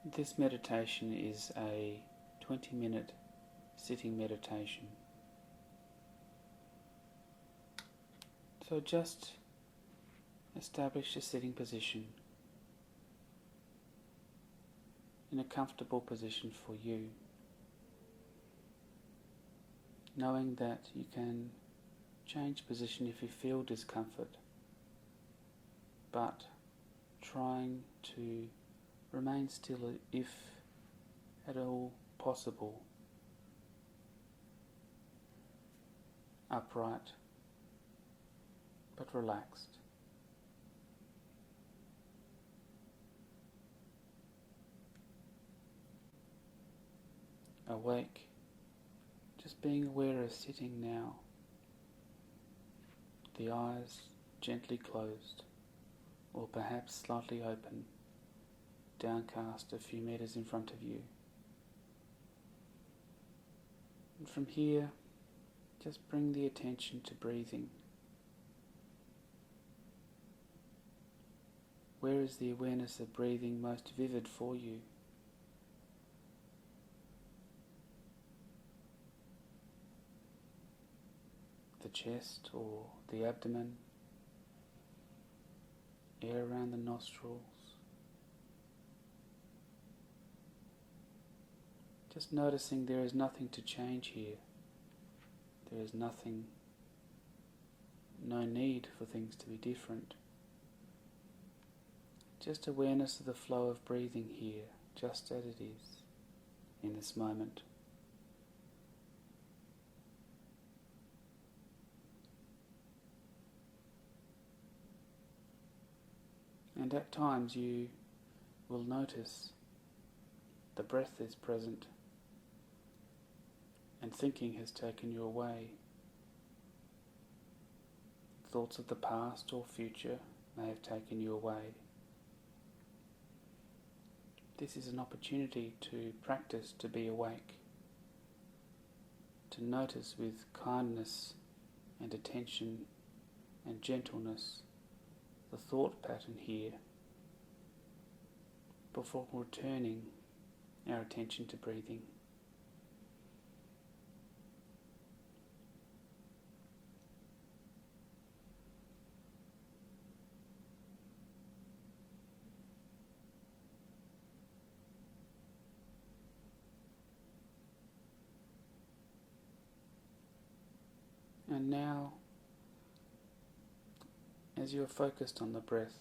This meditation is a 20-minute sitting meditation. So just establish a sitting position in a comfortable position for you, knowing that you can change position if you feel discomfort, but trying to remain still if at all possible, upright but relaxed. Awake, just being aware of sitting now, the eyes gently closed or perhaps slightly open, downcast a few meters in front of you. And from here, just bring the attention to breathing. Where is the awareness of breathing most vivid for you? The chest or the abdomen, air around the nostrils. Just noticing there is nothing to change here. There is nothing, no need for things to be different. Just awareness of the flow of breathing here, just as it is in this moment. And at times you will notice the breath is present and thinking has taken you away. Thoughts of the past or future may have taken you away. This is an opportunity to practice to be awake, to notice with kindness and attention and gentleness the thought pattern here before returning our attention to breathing. And now, as you are focused on the breath,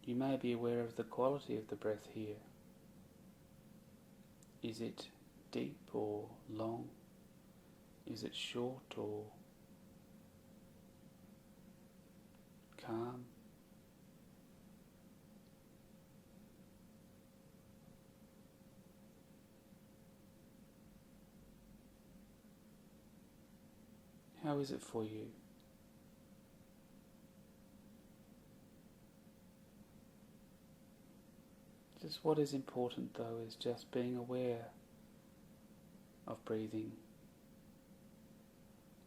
you may be aware of the quality of the breath here. Is it deep or long? Is it short or calm? How is it for you? Just what is important though is just being aware of breathing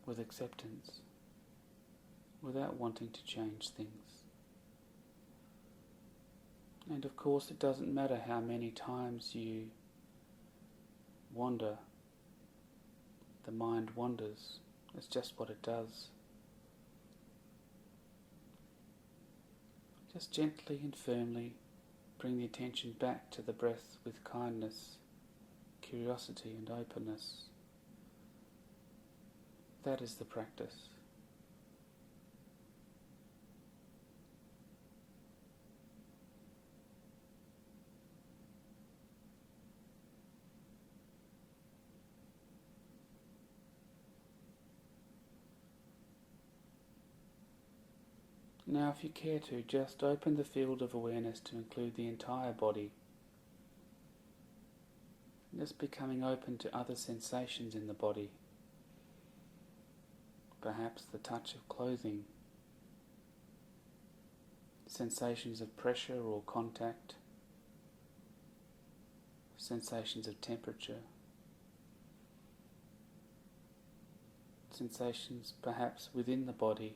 with acceptance, without wanting to change things. And of course it doesn't matter how many times you wander, the mind wanders. It's just what it does. Just gently and firmly bring the attention back to the breath with kindness, curiosity and openness. That is the practice. Now if you care to, just open the field of awareness to include the entire body. Just becoming open to other sensations in the body. Perhaps the touch of clothing, sensations of pressure or contact, sensations of temperature, sensations perhaps within the body.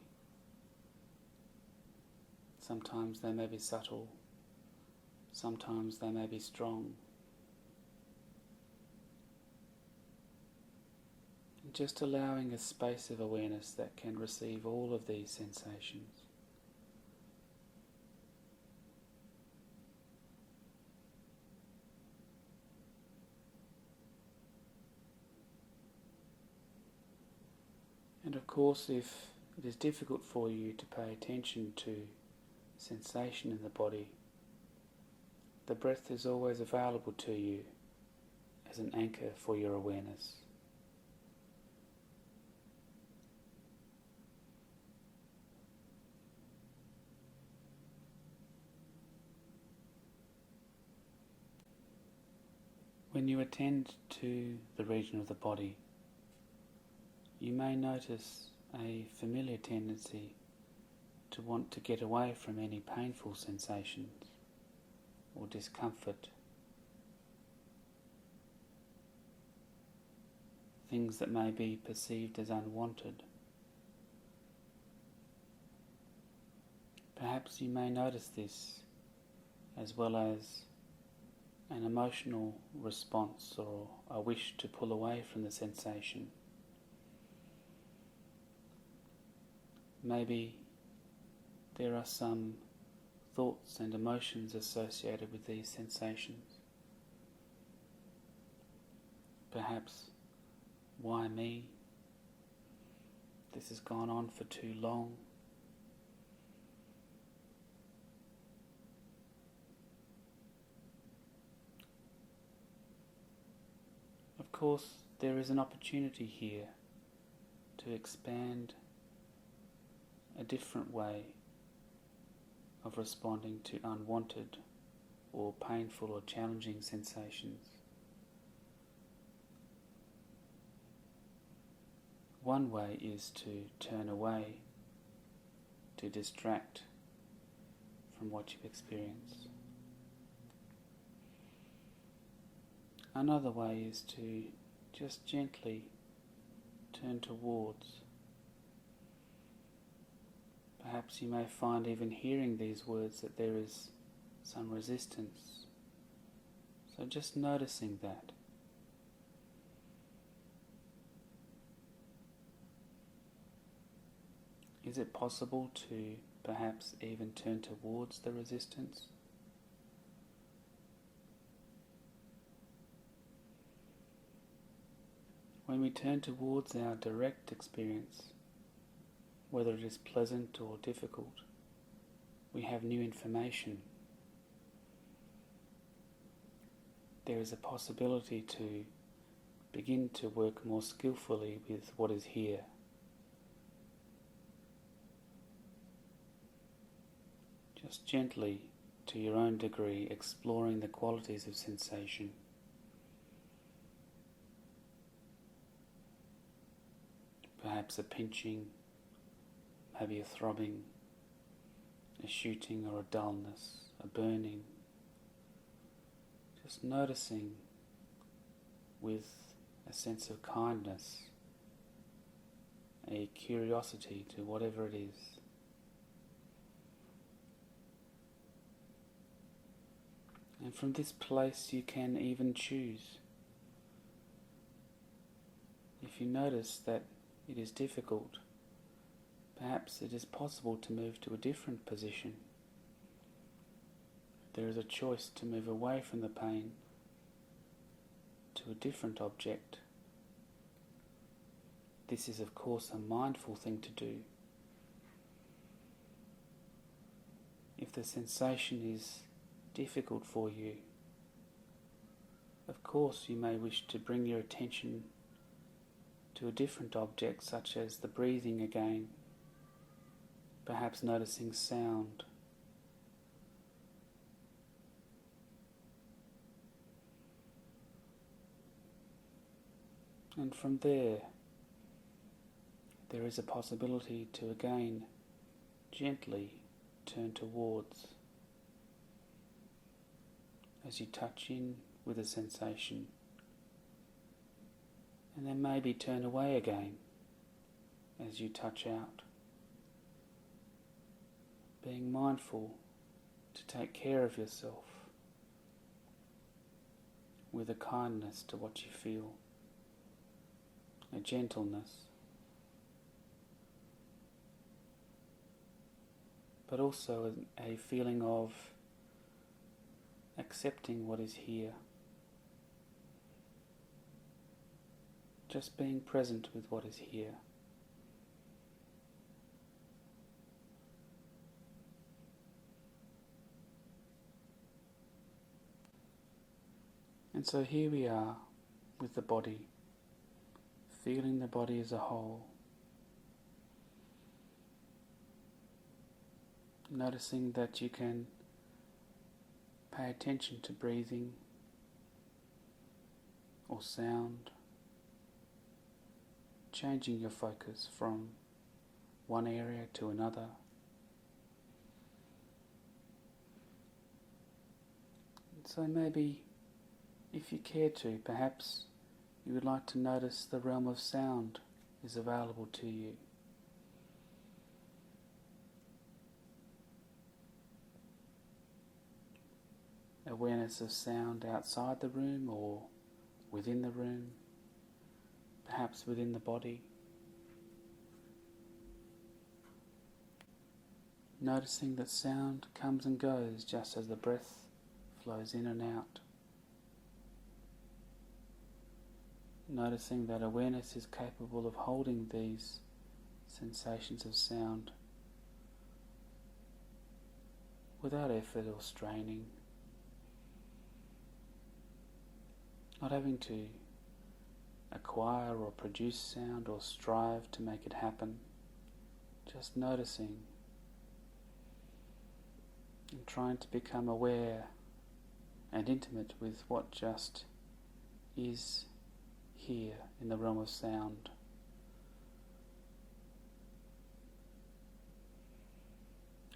Sometimes they may be subtle, Sometimes they may be strong. And just allowing a space of awareness that can receive all of these sensations. And of course, if it is difficult for you to pay attention to sensation in the body, the breath is always available to you as an anchor for your awareness. When you attend to the region of the body, you may notice a familiar tendency to want to get away from any painful sensations or discomfort, things that may be perceived as unwanted. Perhaps you may notice this as well as an emotional response or a wish to pull away from the sensation. Maybe there are some thoughts and emotions associated with these sensations. Perhaps, why me? This has gone on for too long. Of course, there is an opportunity here to expand a different way of responding to unwanted or painful or challenging sensations. One way is to turn away, to distract from what you've experienced. Another way is to just gently turn towards. Perhaps you may find even hearing these words that there is some resistance. So just noticing that. Is it possible to perhaps even turn towards the resistance? When we turn towards our direct experience, whether it is pleasant or difficult, we have new information. There is a possibility to begin to work more skillfully with what is here. Just gently, to your own degree, exploring the qualities of sensation. Perhaps a pinching, maybe a throbbing, a shooting or a dullness, a burning. Just noticing with a sense of kindness, a curiosity to whatever it is. And from this place you can even choose. If you notice that it is difficult, perhaps it is possible to move to a different position. There is a choice to move away from the pain to a different object. This is, of course, a mindful thing to do. If the sensation is difficult for you, of course you may wish to bring your attention to a different object, such as the breathing again, perhaps noticing sound. And from there is a possibility to again gently turn towards as you touch in with a sensation, and then maybe turn away again as you touch out, being mindful to take care of yourself with a kindness to what you feel, a gentleness, but also a feeling of accepting what is here, just being present with what is here. And so here we are with the body, feeling the body as a whole, noticing that you can pay attention to breathing or sound, changing your focus from one area to another. And so maybe, if you care to, perhaps you would like to notice the realm of sound is available to you. Awareness of sound outside the room or within the room, perhaps within the body. Noticing that sound comes and goes just as the breath flows in and out. Noticing that awareness is capable of holding these sensations of sound without effort or straining, not having to acquire or produce sound or strive to make it happen, just noticing and trying to become aware and intimate with what just is here in the realm of sound.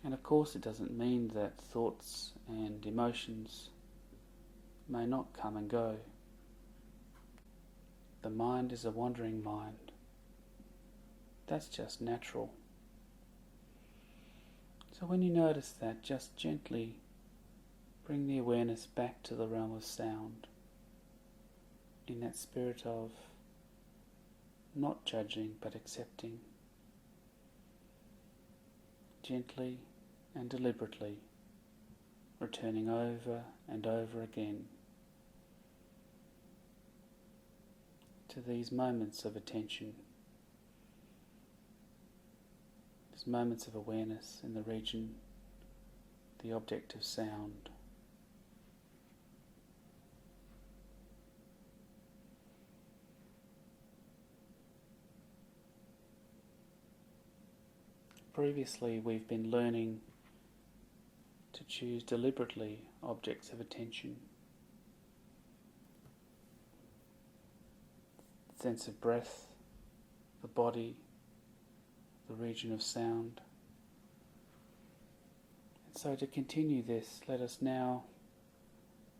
And of course it doesn't mean that thoughts and emotions may not come and go. The mind is a wandering mind. That's just natural. So when you notice that, just gently bring the awareness back to the realm of sound, in that spirit of not judging but accepting, gently and deliberately returning over and over again to these moments of attention, these moments of awareness in the region, the object of sound. Previously, we've been learning to choose deliberately objects of attention. The sense of breath, the body, the region of sound. And so to continue this, let us now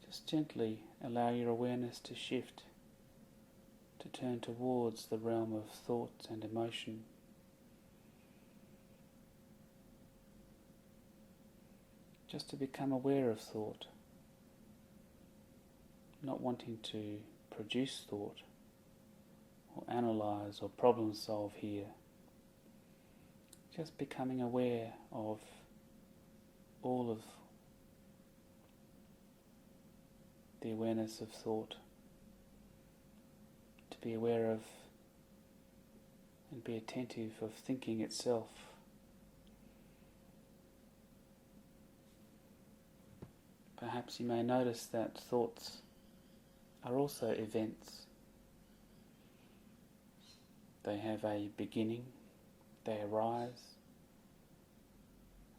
just gently allow your awareness to shift, to turn towards the realm of thought and emotion. Just to become aware of thought, not wanting to produce thought or analyze or problem solve here. Just becoming aware of all of the awareness of thought, to be aware of and be attentive of thinking itself. Perhaps you may notice that thoughts are also events. They have a beginning, they arise,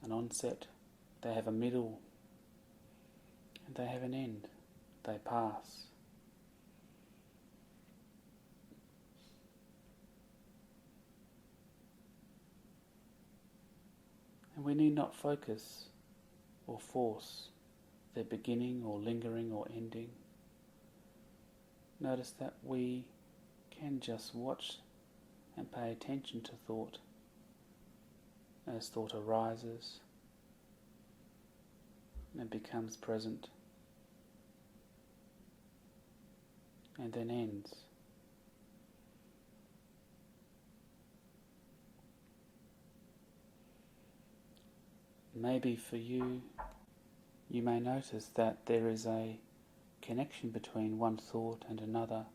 an onset, they have a middle, and they have an end, they pass. And we need not focus or force their beginning or lingering or ending. Notice that we can just watch and pay attention to thought as thought arises and becomes present. and then ends. Maybe for you, you may notice that there is a connection between one thought and another,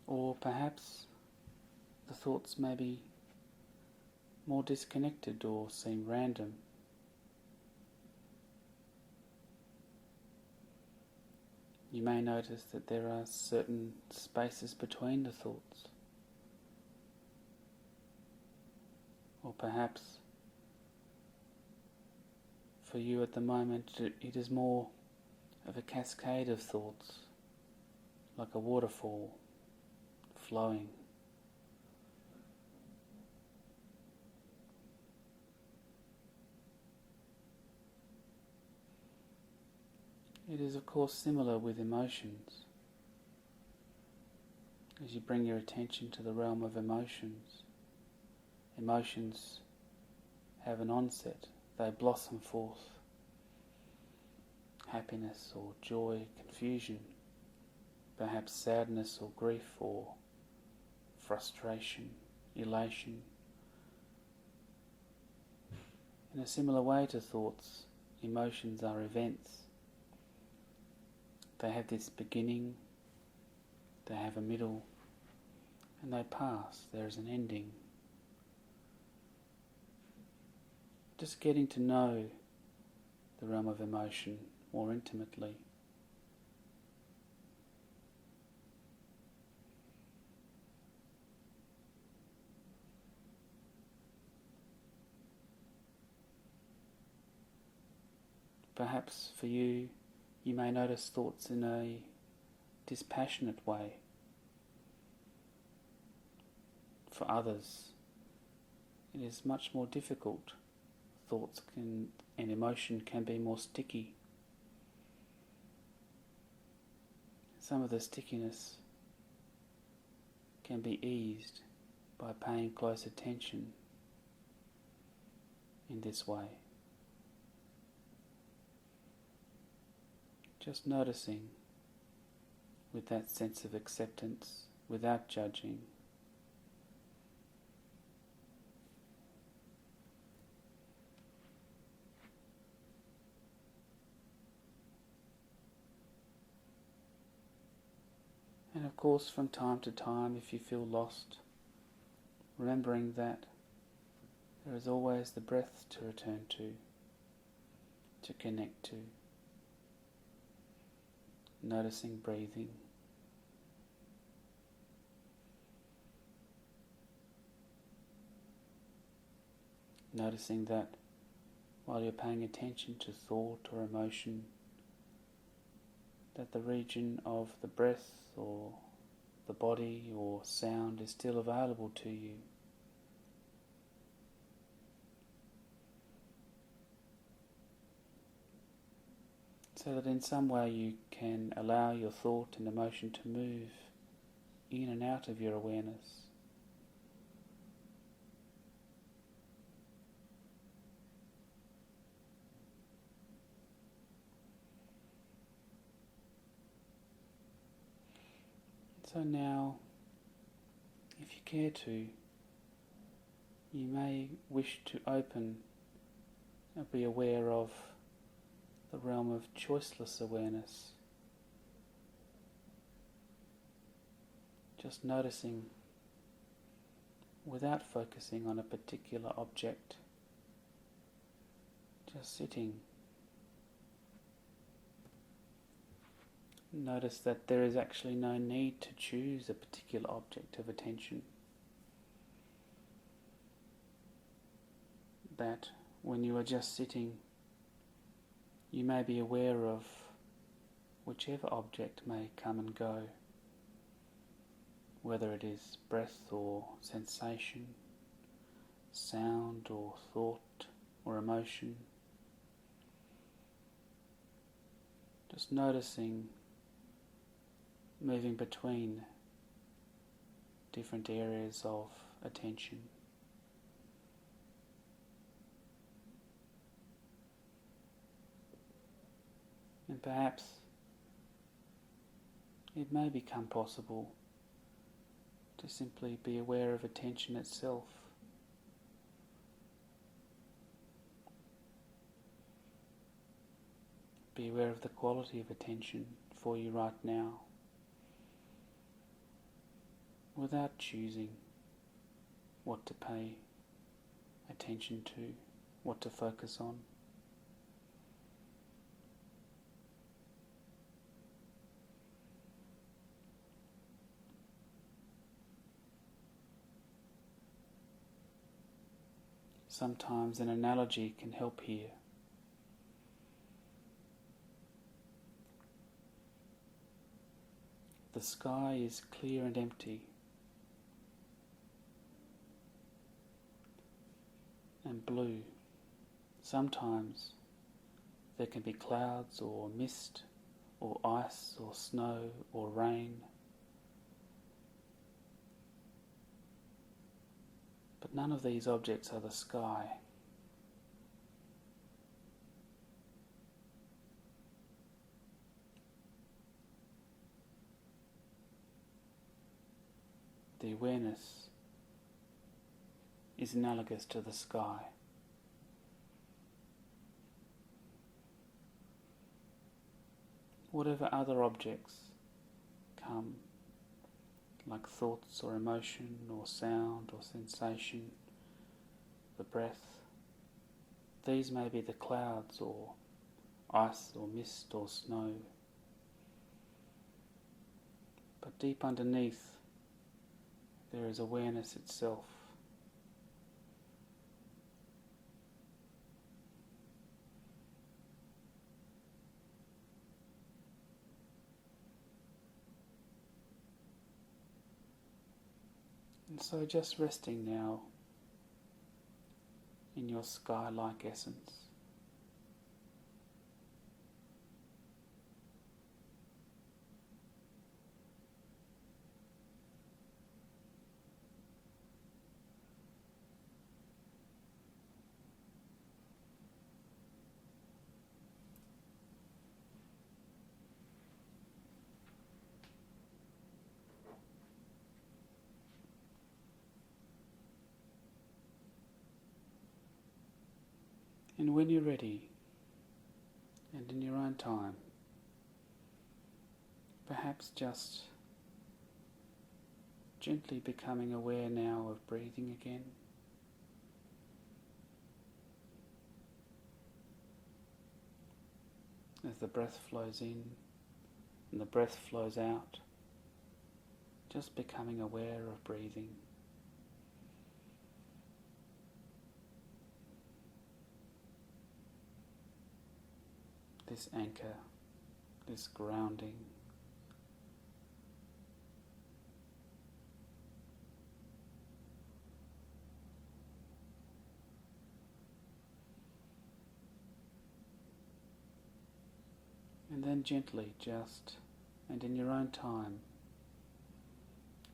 or perhaps the thoughts may be more disconnected or seem random. You may notice that there are certain spaces between the thoughts, or perhaps for you at the moment it is more of a cascade of thoughts, like a waterfall flowing. It is of course similar with emotions. As you bring your attention to the realm of emotions, emotions have an onset, they blossom forth. Happiness or joy, confusion, perhaps sadness or grief or frustration, elation. In a similar way to thoughts, emotions are events. They have this beginning, they have a middle, and they pass. There is an ending. Just getting to know the realm of emotion more intimately. Perhaps for you, you may notice thoughts in a dispassionate way. For others, it is much more difficult. Thoughts and emotion can be more sticky. Some of the stickiness can be eased by paying close attention in this way. Just noticing with that sense of acceptance, without judging. And of course, from time to time, if you feel lost, remembering that there is always the breath to return to connect to. Noticing breathing. Noticing that while you're paying attention to thought or emotion, that the region of the breath or the body or sound is still available to you. So that in some way you can allow your thought and emotion to move in and out of your awareness. So now, if you care to, you may wish to open and be aware of the realm of choiceless awareness. Just noticing without focusing on a particular object, just sitting. Notice that there is actually no need to choose a particular object of attention. That when you are just sitting, you may be aware of whichever object may come and go, whether it is breath or sensation, sound or thought or emotion. Just noticing moving between different areas of attention. And perhaps it may become possible to simply be aware of attention itself. Be aware of the quality of attention for you right now, without choosing what to pay attention to, what to focus on. Sometimes an analogy can help here. The sky is clear and empty, and blue. Sometimes there can be clouds or mist or ice or snow or rain. But none of these objects are the sky. The awareness is analogous to the sky. Whatever other objects come, like thoughts or emotion or sound or sensation, the breath, these may be the clouds or ice or mist or snow. But deep underneath, there is awareness itself. And so just resting now in your sky-like essence. And when you're ready, and in your own time, perhaps just gently becoming aware now of breathing again. As the breath flows in and the breath flows out, just becoming aware of breathing. This anchor, this grounding. And then gently, just, and in your own time,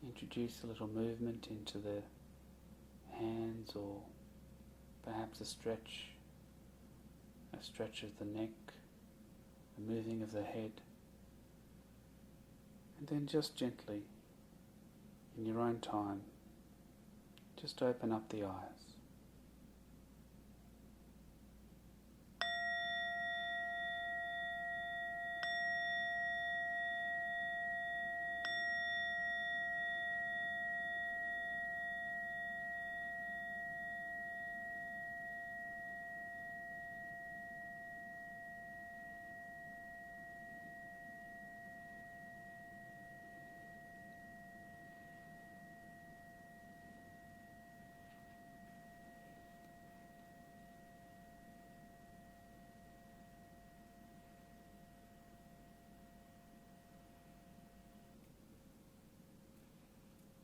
introduce a little movement into the hands, or perhaps a stretch of the neck, a moving of the head, and then just gently, in your own time, just open up the eyes.